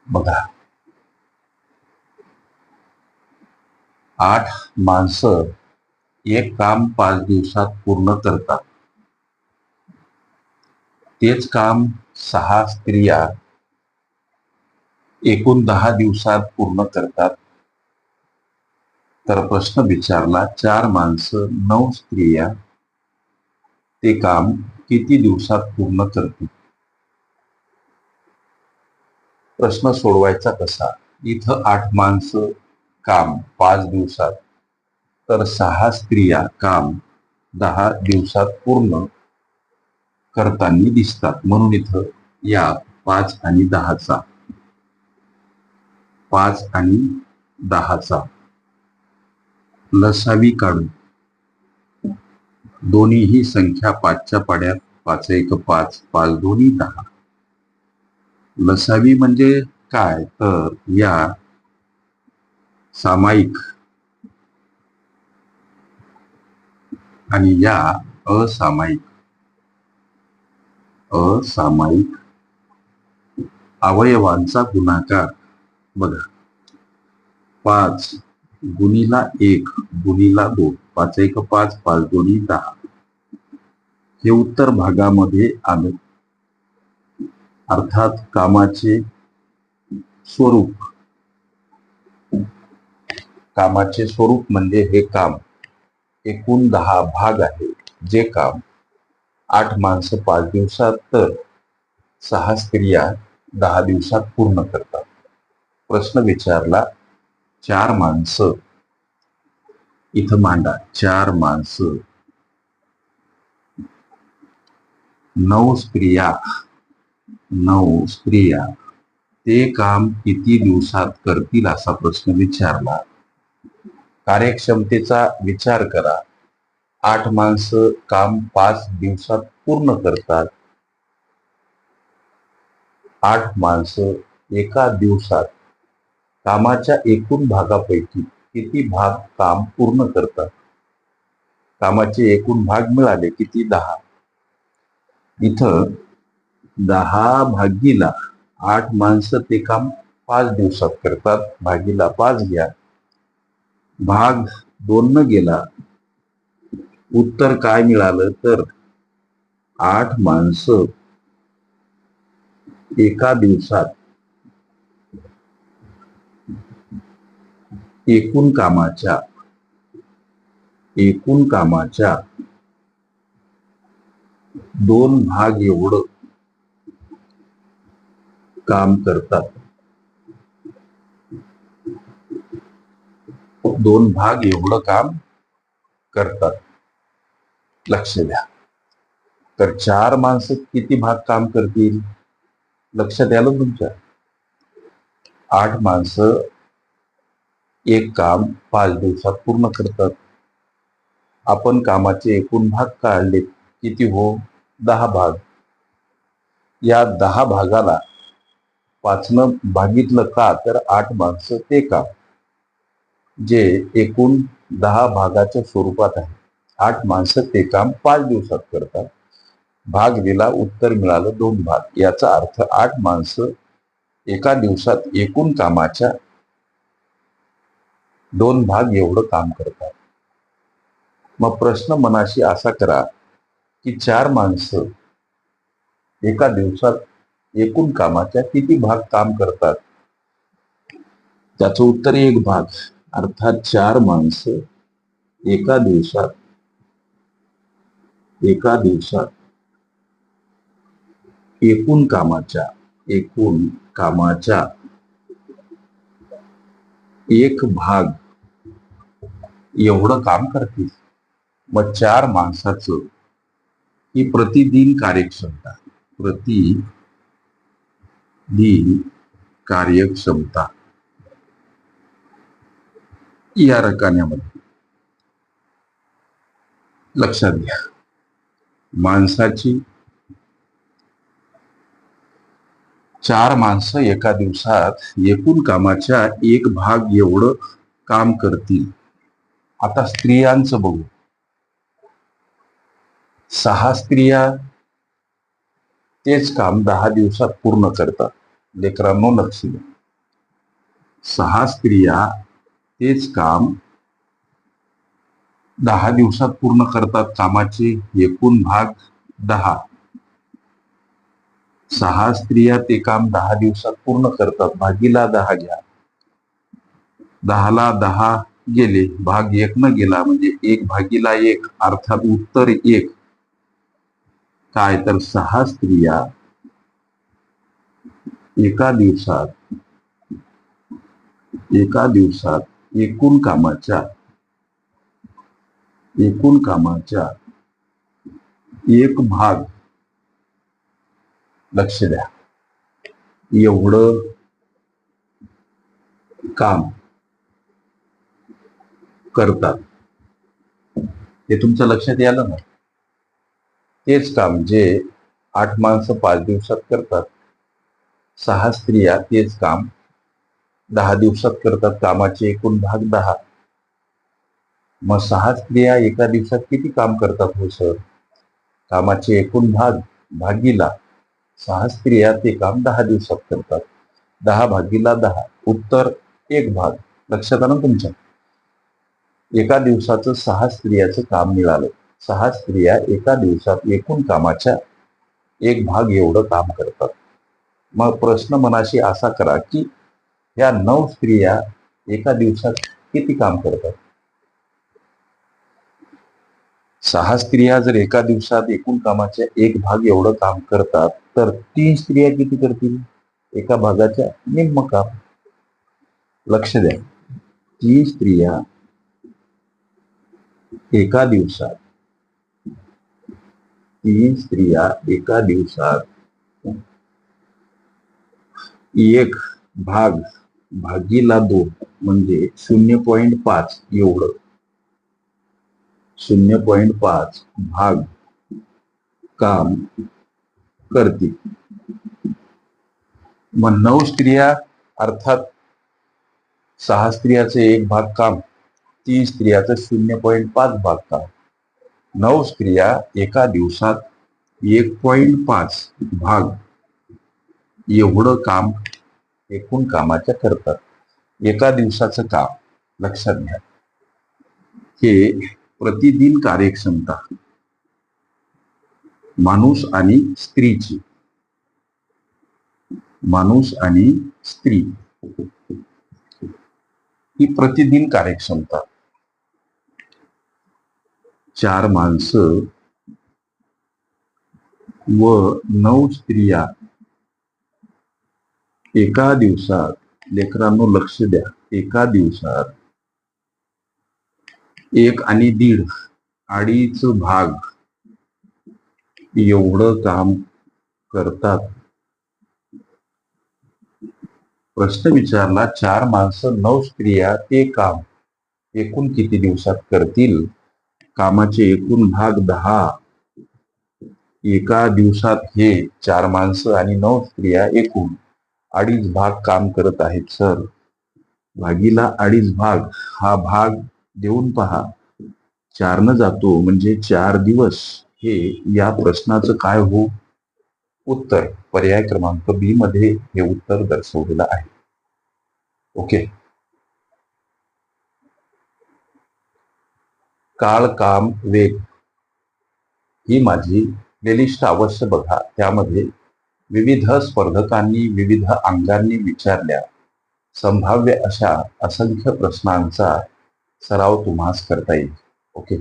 बघा, 8 माणसं एक काम 5 दिवसात पूर्ण करतात. तेच काम 6 स्त्रिया एकूण 10 दिवसात पूर्ण करतात. तर प्रश्न विचारला, 4 माणसं 9 स्त्रिया ते काम किती दिवसात पूर्ण करतील? प्रश्न सोडवायचा कसा? इथं 8 माणसं काम 5 दिवसात, तर 6 स्त्रिया काम 10 दिवसात पूर्ण करताना दिसतात. म्हणून इथं या 5 आणि 10चा 5 आणि 10चा लसावी काढू. दोन्हीही संख्या 5च्या पाड्यात, 5 एक 5, 5 दोन्ही 10. लसावी म्हणजे काय? तर या सामायिक आणि या असामायिक अवयवांचा गुणाकार. बघा, 5 गुणीला 1 गुणीला 2, 5 एक 5, 5 दोन्ही 10. हे उत्तर भागामध्ये आलं. अर्थात कामाचे स्वरूप म्हणजे हे काम एकूण 10 भाग आहे. जे काम 8 माणसं 5 दिवसात, तर 6 स्त्रिया 10 दिवसात पूर्ण करतात. प्रश्न विचारला, 4 माणसं इथं मांडा. 4 माणसं 9 स्त्रिया ते काम किती दिवसात करतील असा प्रश्न विचारला. कार्यक्षमतेचा विचार करा. 8 माणसं काम 5 दिवसात पूर्ण करतात. 8 माणसं एका दिवसात कामाच्या एकूण भागापैकी किती भाग काम पूर्ण करतात? कामाचे एकूण भाग मिळाले किती? 10. इथं 10 भागीला 8 माणसं ते काम 5 दिवसात करतात. भागीला 5 घ्या. भाग 2 न गेला. उत्तर काय मिळालं? तर 8 माणसं एका दिवसात एकूण कामाच्या 2 भाग एवढं काम करतात. 2 भाग एवढं काम करतात. लक्ष द्या. तर 4 माणसं किती भाग काम करतील? लक्षात आलं तुमच्या? 8 माणसं एक काम 5 दिवसात पूर्ण करतात. आपण कामाचे एकूण भाग काढले किती? हो, 10 भाग. या 10 भागाला 5 न भागितलं का? तर 8 माणसं ते काम, जे एकूण 10 भागाच्या स्वरूपात आहे. 8 माणसं ते काम 5 दिवसात करतात. भाग दिला, उत्तर मिळालं 2 भाग. याचा अर्थ 8 माणसं एका दिवसात एकूण कामाच्या 2 भाग एवढं काम करतात. मग प्रश्न मनाशी असा करा की 4 माणसं एका दिवसात एकूण कामाच्या किती भाग काम करतात? त्याचं उत्तर 1 भाग. अर्थात 4 माणसं एका दिवसात एकूण कामाच्या 1 भाग एवढं काम करतील. मग 4 माणसाचं ही प्रतिदिन कार्यक्षमता या रकान्यामध्ये लक्षात घ्या. माणसाची 4 माणसं एका दिवसात एकूण कामाच्या 1 भाग एवढं काम करतील. आता स्त्रियांचं बघू. 6 स्त्रिया तेच काम 10 दिवसात पूर्ण करतात. लेकरांनो लक्ष द्या. 6 स्त्रिया तेच काम 10 दिवसात पूर्ण करतात. कामाचे एकूण भाग 10. 6 स्त्रिया ते काम 10 दिवसात पूर्ण करतात. भागीला 10 घ्या. 10ला 10 गेले, भाग 1 न गेला म्हणजे 1/1, अर्थात उत्तर 1. काय तर 6 स्त्रिया एका दिवसात एकूण कामाच्या एक भाग, लक्ष द्या, एवढं काम करतात. हे तुमच्या लक्षात आलं ना? तेच काम जे 8 माणसं 5 दिवसात करतात, 6 स्त्रिया तेच काम 10 दिवसात करतात. कामाचे एकूण भाग 10. मग 6 स्त्रिया एका दिवसात किती काम करतात हो सर? कामाचे एकूण भाग भागीला 6 स्त्रिया ते काम 10 दिवसात करतात. 10/10, उत्तर 1 भाग. लक्षात आलं तुमच्या? एका दिवसाचं 6 स्त्रियाचं काम मिळालं. 6 स्त्रिया एका दिवसात एकूण कामाच्या एक भाग एवढं काम करतात. मग प्रश्न मनाशी असा करा की या 9 स्त्रिया एका दिवसात किती काम करतात? 6 स्त्रिया जर एका दिवसात एकूण कामाच्या एक भाग एवढं काम करतात, तर 3 स्त्रिया किती करतील? एका भागाच्या निम्म काम. लक्ष द्या, 3 स्त्रिया एका दिवसात 1 भाग भागीला 2 म्हणजे 0.5 एवढं, 0.5 भाग काम करतील. मग 9 स्त्रिया, अर्थात 6 स्त्रियाचं 1 भाग काम, 3 स्त्रियाचं 0.5 भाग काम. 9 स्त्रिया एका दिवसात 1.5 भाग एवढं काम एकूण कामाच्या करतात. एका दिवसाचं काम, लक्षात घ्या, हे प्रतिदिन कार्यक्षमता माणूस आणि स्त्री ही प्रतिदिन कार्यक्षमता. 4 माणसं व 9 स्त्रिया एका दिवसात, लेकरांनो लक्ष द्या, एका दिवसात 1 आणि 1.5 भाग एवढं काम करतात. प्रश्न विचारला, 4 माणसं 9 स्त्रिया ते काम एकूण किती दिवसात करतील? कामाचे एकूण भाग 10. एका दिवसात हे 4 माणसं आणि 9 स्त्रिया एकूण 2.5 भाग काम करत आहेत सर. भागीला 2.5 भाग, हा भाग देऊन पहा, 4 न जातो म्हणजे 4 दिवस. हे या प्रश्नाचं काय हो? उत्तर. पर्याय क्रमांक बी मध्ये हे उत्तर दर्शवलेलं आहे. ओके. काळ, काम, वेग ही माझी प्लेलिस्ट अवश्य बघा. त्यामध्ये विविध स्पर्धकांनी विविध अंगांनी विचारल्या संभाव्य अशा असंख्य प्रश्नांचा सराव तुम्हास करता येईल. ओके.